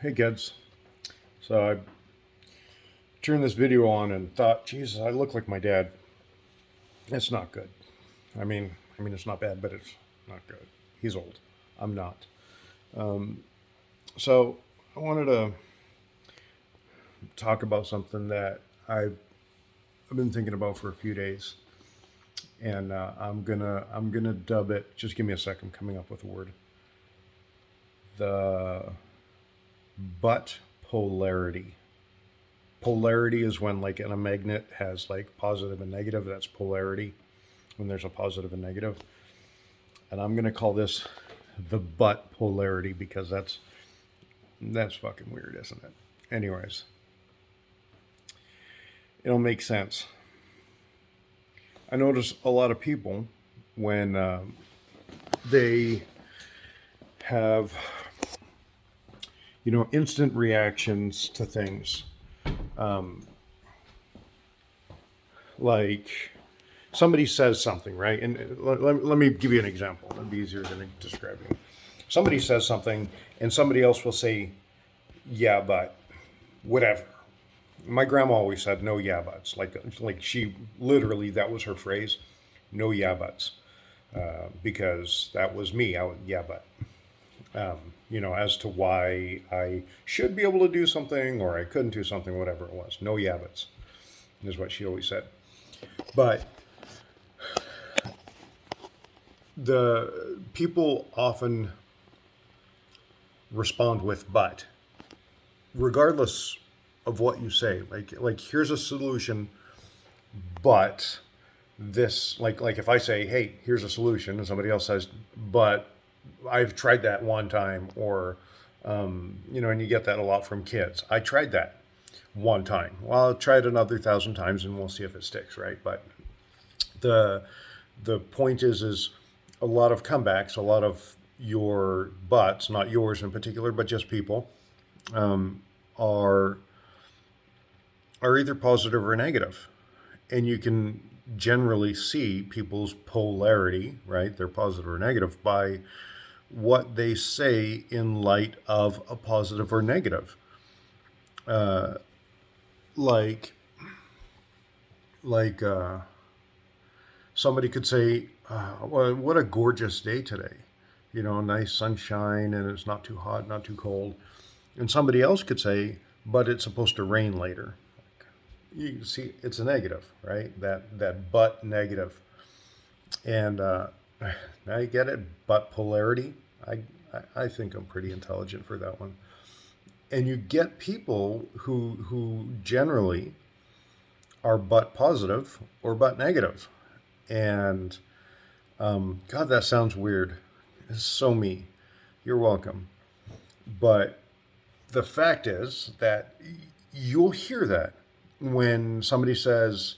Hey kids. So I turned this video on and thought, Jesus, I look like my dad. It's not good. I mean, it's not bad, but it's not good. He's old. I'm not. So I wanted to talk about something that I've been thinking about for a few days, and I'm gonna dub it. Just give me a second. Coming up with a word. The but polarity. Polarity is when, like, in a magnet has like positive and negative. That's polarity, when there's a positive and negative. And I'm gonna call this the but polarity because that's fucking weird, isn't it? Anyways, it'll make sense. I notice a lot of people when they have instant reactions to things, like somebody says something, right? And let me give you an example. It'd be easier than describing. Somebody says something, and somebody else will say, "Yeah, but whatever." My grandma always said, "No, yeah, buts." Like she literally, that was her phrase, "No, yeah, buts," because that was me. I would, yeah, but. As to why I should be able to do something or I couldn't do something, whatever it was. No, yeah, buts is what she always said. But the people often respond with but, regardless of what you say. Like here's a solution, but this, like if I say, hey, here's a solution, and somebody else says, but I've tried that one time, or and you get that a lot from kids. I tried that one time. Well, I'll try it another thousand times, and we'll see if it sticks, right? But the the point is a lot of comebacks, a lot of your buts, not yours in particular, but just people, are are either positive or negative, and you can generally see people's polarity, right? They're positive or negative by what they say in light of a positive or negative. Like, like somebody could say, well, "What a gorgeous day today! Nice sunshine, and it's not too hot, not too cold." And somebody else could say, "But it's supposed to rain later." You see, it's a negative, right? That but negative, and I get it. But polarity, I think I'm pretty intelligent for that one. And you get people who generally are but positive or but negative, and God, that sounds weird. It's so me. You're welcome. But the fact is that you'll hear that when somebody says,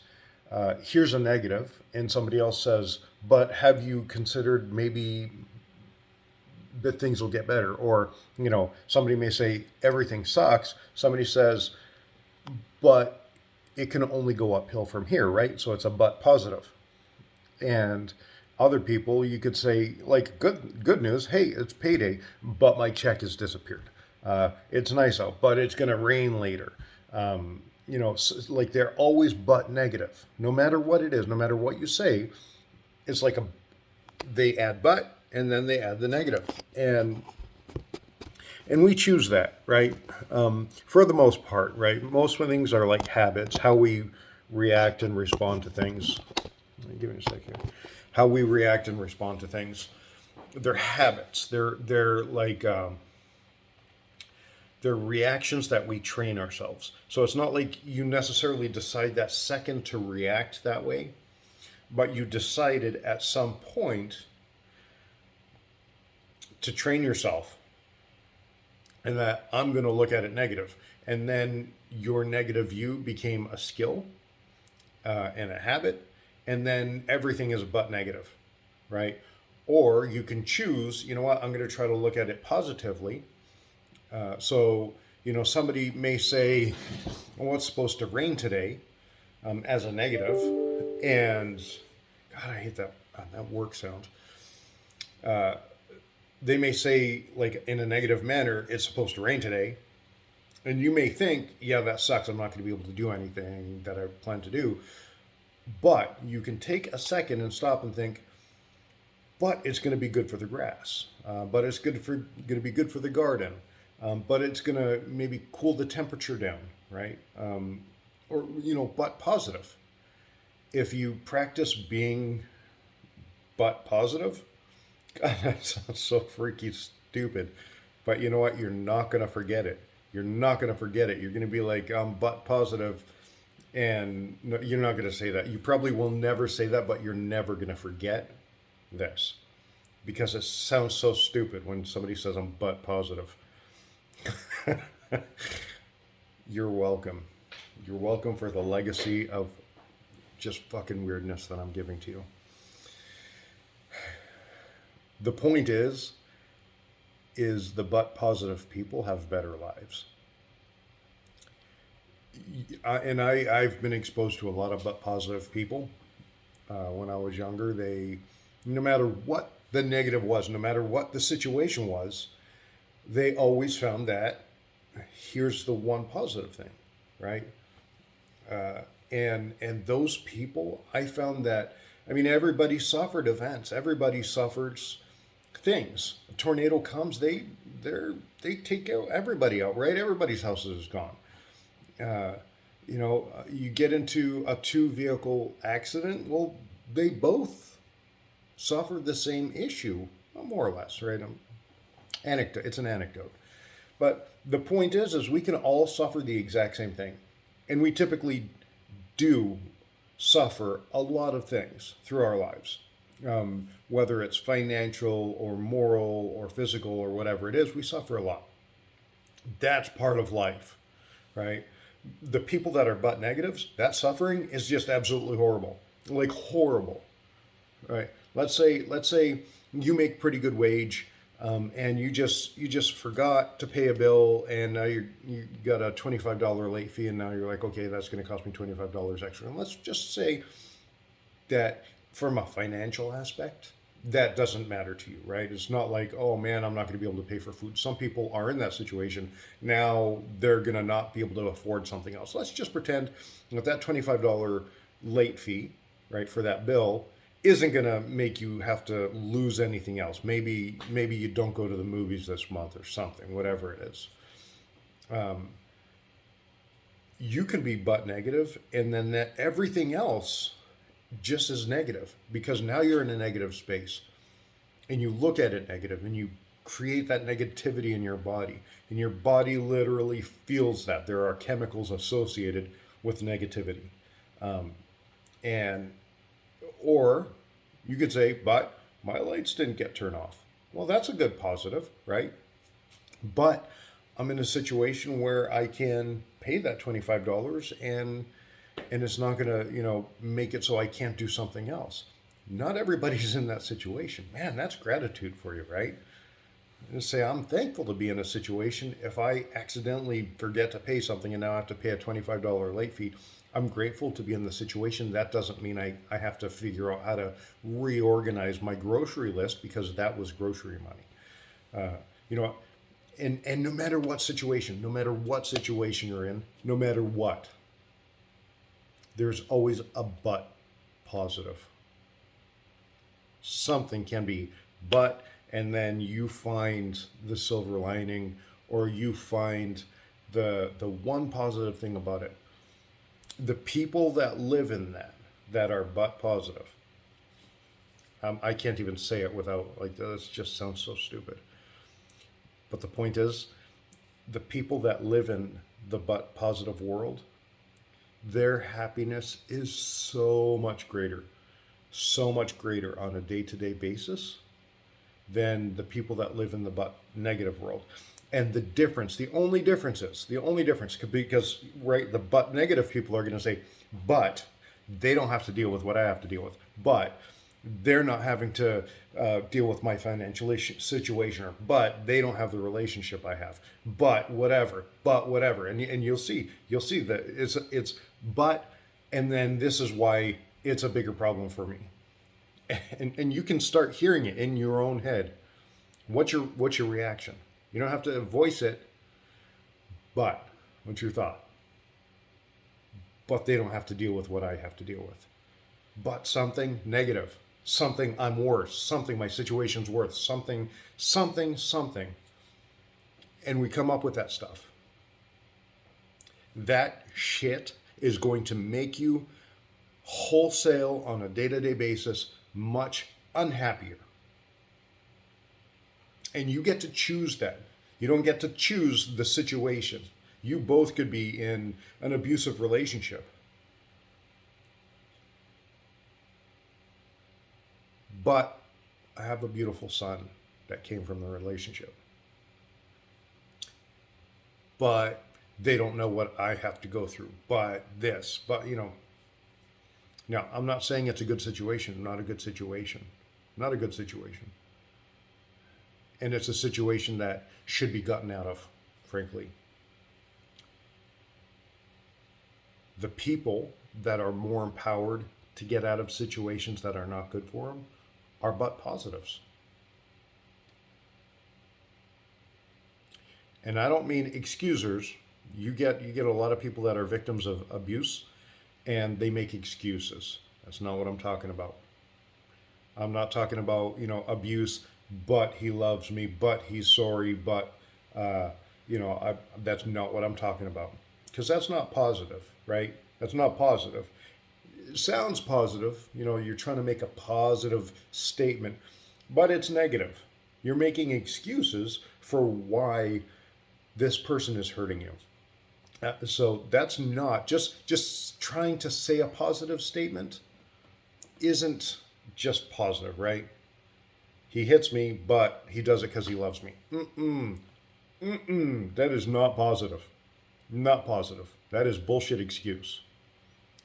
here's a negative, and somebody else says, but have you considered maybe that things will get better? Or, somebody may say, everything sucks. Somebody says, but it can only go uphill from here, right? So it's a but positive. And other people, you could say, like, good news, hey, it's payday, but my check has disappeared. It's nice out, but it's going to rain later. Like they're always but negative, no matter what it is, no matter what you say. It's like they add but, and then they add the negative, and we choose that, right? For the most part, right? Most things are like habits, how we react and respond to things. Give me a sec here. How we react and respond to things. They're habits. They're like they're reactions that we train ourselves. So it's not like you necessarily decide that second to react that way, but you decided at some point to train yourself, and that I'm going to look at it negative. And then your negative view became a skill and a habit, and then everything is but negative, right? Or you can choose, you know what, I'm going to try to look at it positively. So somebody may say, well, it's supposed to rain today, as a negative, and God, I hate that work sound. They may say, like, in a negative manner, it's supposed to rain today, And you may think, yeah, that sucks. I'm not going to be able to do anything that I plan to do. But you can take a second and stop and think, but it's going to be good for the grass. But it's going to be good for the garden. But it's going to maybe cool the temperature down, right? Or, but positive. If you practice being but positive, God, that sounds so freaky stupid. But you know what? You're not going to forget it. You're not going to forget it. You're going to be like, I'm but positive. And no, you're not going to say that. You probably will never say that, but you're never going to forget this because it sounds so stupid when somebody says I'm but positive. You're welcome. You're welcome for the legacy of just fucking weirdness that I'm giving to you. The point is the but positive people have better lives. I've been exposed to a lot of but positive people. When I was younger, no matter what the negative was, no matter what the situation was, they always found that here's the one positive thing, right? And those people, I found that, I mean, everybody suffered events, everybody suffers things. A tornado comes, they take everybody out, right? Everybody's house is gone. You get into a two vehicle accident. Well, they both suffer the same issue, more or less, right? Anecdote. It's an anecdote, but the point is we can all suffer the exact same thing, and we typically do suffer a lot of things through our lives. Whether it's financial or moral or physical or whatever it is, we suffer a lot. That's part of life, right? The people that are but negatives, that suffering is just absolutely horrible, like horrible, right? Let's say you make pretty good wage, and you just forgot to pay a bill, and now you got a $25 late fee, and now you're like, okay, that's going to cost me $25 extra. And let's just say that from a financial aspect, that doesn't matter to you, right? It's not like, oh man, I'm not going to be able to pay for food. Some people are in that situation. Now they're going to not be able to afford something else. Let's just pretend that $25 late fee, right, for that bill isn't going to make you have to lose anything else. Maybe you don't go to the movies this month or something, whatever it is. You can be but negative, and then that everything else just as negative because now you're in a negative space and you look at it negative and you create that negativity in your body, and your body literally feels that there are chemicals associated with negativity. And or you could say, but my lights didn't get turned off. Well, that's a good positive, right? But I'm in a situation where I can pay that $25, and it's not going to, make it so I can't do something else. Not everybody's in that situation. Man, that's gratitude for you, right? And say, I'm thankful to be in a situation. If I accidentally forget to pay something and now I have to pay a $25 late fee, I'm grateful to be in the situation. That doesn't mean I have to figure out how to reorganize my grocery list because that was grocery money. You know, and no matter what situation you're in, no matter what, there's always a but positive. Something can be but, and then you find the silver lining, or you find the one positive thing about it. The people that live in that are but positive. I can't even say it without, like, this just sounds so stupid. But the point is, the people that live in the but positive world, their happiness is so much greater on a day-to-day basis than the people that live in the but negative world. And the only difference, because, right, the but negative people are going to say, but they don't have to deal with what I have to deal with. But they're not having to deal with my financial situation, but they don't have the relationship I have. But whatever. And you'll see that it's but, and then this is why it's a bigger problem for me. And you can start hearing it in your own head. What's your reaction? You don't have to voice it, but What's your thought? But they don't have to deal with what I have to deal with. But something negative, something I'm worse, something my situation's worth, something. And we come up with that stuff. That shit is going to make you wholesale on a day-to-day basis much unhappier. And you get to choose that. You don't get to choose the situation. You both could be in an abusive relationship. But I have a beautiful son that came from the relationship. But they don't know what I have to go through. But this, but now I'm not saying it's a good situation, not a good situation. Not a good situation. And it's a situation that should be gotten out of, frankly. The people that are more empowered to get out of situations that are not good for them are but positives. And I don't mean excusers. You get a lot of people that are victims of abuse and they make excuses. That's not what I'm talking about. I'm not talking about, abuse, but he loves me, but he's sorry, but that's not what I'm talking about. Because that's not positive, right? That's not positive. It sounds positive, you're trying to make a positive statement, but it's negative. You're making excuses for why this person is hurting you. So that's not just trying to say a positive statement isn't just positive, right? He hits me, but he does it because he loves me. That is not positive. Not positive. That is bullshit excuse.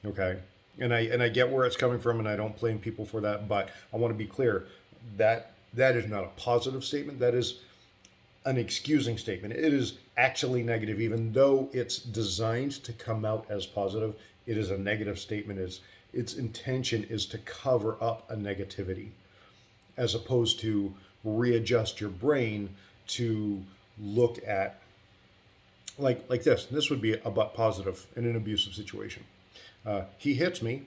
Okay, and I get where it's coming from, and I don't blame people for that. But I want to be clear that that is not a positive statement. That is an excusing statement. It is actually negative, even though it's designed to come out as positive. It is a negative statement. Its intention is to cover up a negativity, as opposed to readjust your brain to look at like this. This would be a but positive in an abusive situation. He hits me,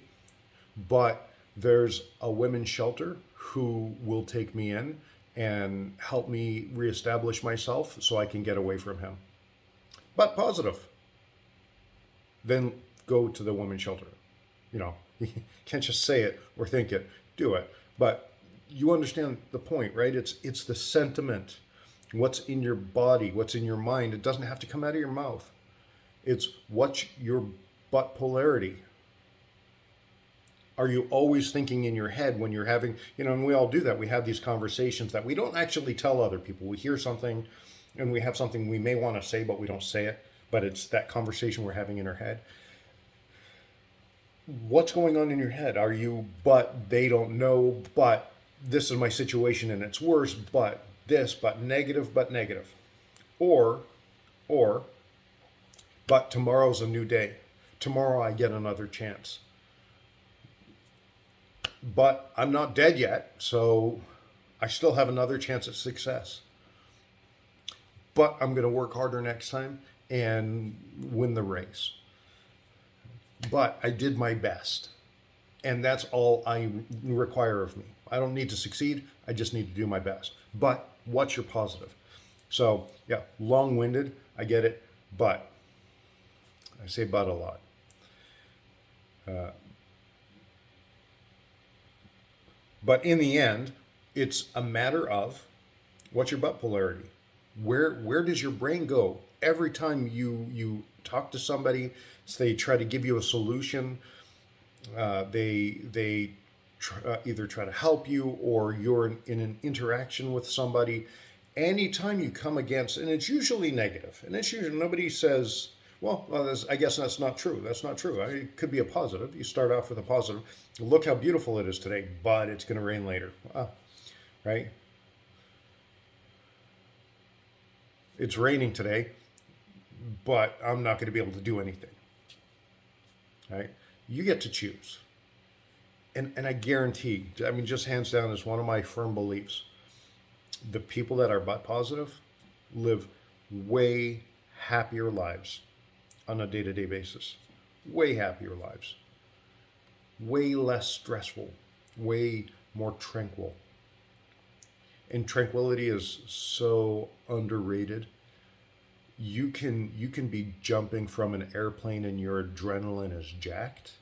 but there's a women's shelter who will take me in and help me reestablish myself so I can get away from him. But positive. Then go to the women's shelter. You can't just say it or think it, do it. But you understand the point, right? It's the sentiment, what's in your body, what's in your mind. It doesn't have to come out of your mouth. It's what's your but-polarity. Are you always thinking in your head when you're having, and we all do that. We have these conversations that we don't actually tell other people. We hear something and we have something we may want to say, but we don't say it. But it's that conversation we're having in our head. What's going on in your head? Are you, but they don't know, but this is my situation and it's worse, but this, but negative. Or, but tomorrow's a new day. Tomorrow I get another chance. But I'm not dead yet, so I still have another chance at success. But I'm going to work harder next time and win the race. But I did my best. And that's all I require of me. I don't need to succeed. I just need to do my best. But what's your positive? So, yeah, long-winded. I get it. But I say but a lot. But in the end, it's a matter of what's your but-polarity? Where does your brain go every time you talk to somebody? So they try to give you a solution. They either try to help you or you're in an interaction with somebody. Anytime you come against, and it's usually negative, and it's usually nobody says, well, I guess that's not true. That's not true. It could be a positive. You start off with a positive. Look how beautiful it is today, but it's going to rain later. Right? It's raining today, but I'm not going to be able to do anything. Right? You get to choose. And I guarantee, just hands down is one of my firm beliefs. The people that are but positive live way happier lives. on a day-to-day basis. Way happier lives. Way less stressful. Way more tranquil. And tranquility is so underrated. You can be jumping from an airplane and your adrenaline is jacked,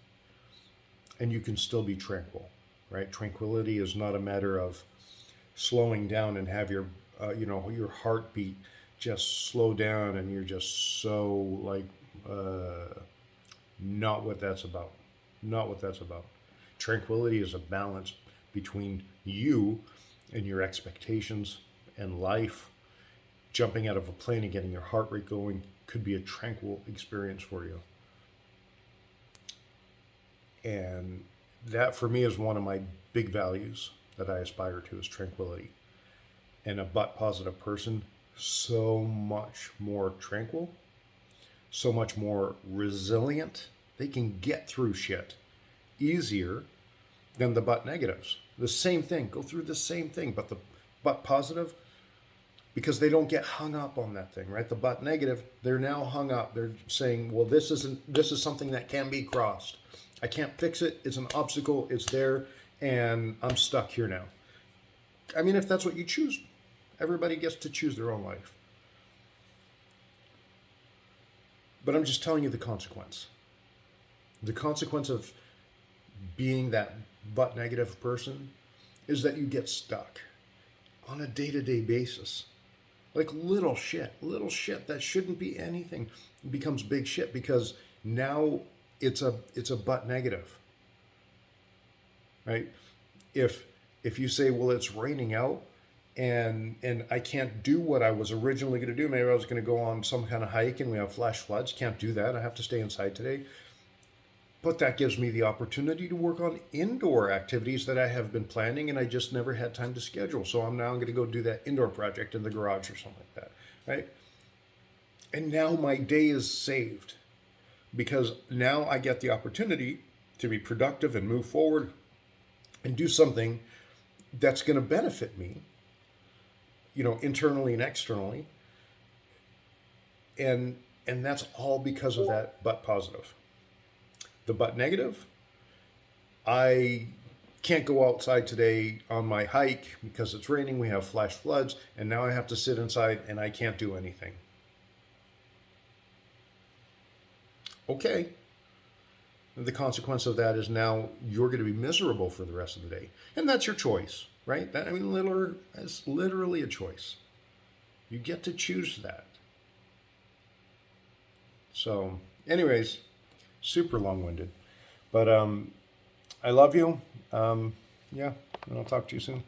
and you can still be tranquil, right? Tranquility is not a matter of slowing down and have your your heartbeat just slow down and you're just so like not what that's about. Not what that's about. Tranquility is a balance between you and your expectations and life. Jumping out of a plane and getting your heart rate going could be a tranquil experience for you. And that for me is one of my big values that I aspire to is tranquility. And a but positive person, so much more tranquil, so much more resilient. They can get through shit easier than the but negatives. The same thing, go through the same thing, but the but positive, because they don't get hung up on that thing, right? The but negative, they're now hung up. They're saying, well, this is something that can be crossed. I can't fix it. It's an obstacle. It's there, and I'm stuck here now. I mean, if that's what you choose, everybody gets to choose their own life. But I'm just telling you the consequence. The consequence of being that but negative person is that you get stuck on a day-to-day basis. Like little shit that shouldn't be anything becomes big shit because now it's a but negative, right? If you say, well, it's raining out and I can't do what I was originally going to do. Maybe I was going to go on some kind of hike and we have flash floods. Can't do that. I have to stay inside today. But that gives me the opportunity to work on indoor activities that I have been planning and I just never had time to schedule. So I'm now going to go do that indoor project in the garage or something like that, right? And now my day is saved because now I get the opportunity to be productive and move forward and do something that's going to benefit me, internally and externally. And that's all because of that but positive. The but negative, I can't go outside today on my hike because it's raining, we have flash floods, and now I have to sit inside and I can't do anything. Okay. And the consequence of that is now you're going to be miserable for the rest of the day. And that's your choice, right? That's literally a choice. You get to choose that. So, anyways, super long-winded. But I love you. Yeah, and I'll talk to you soon.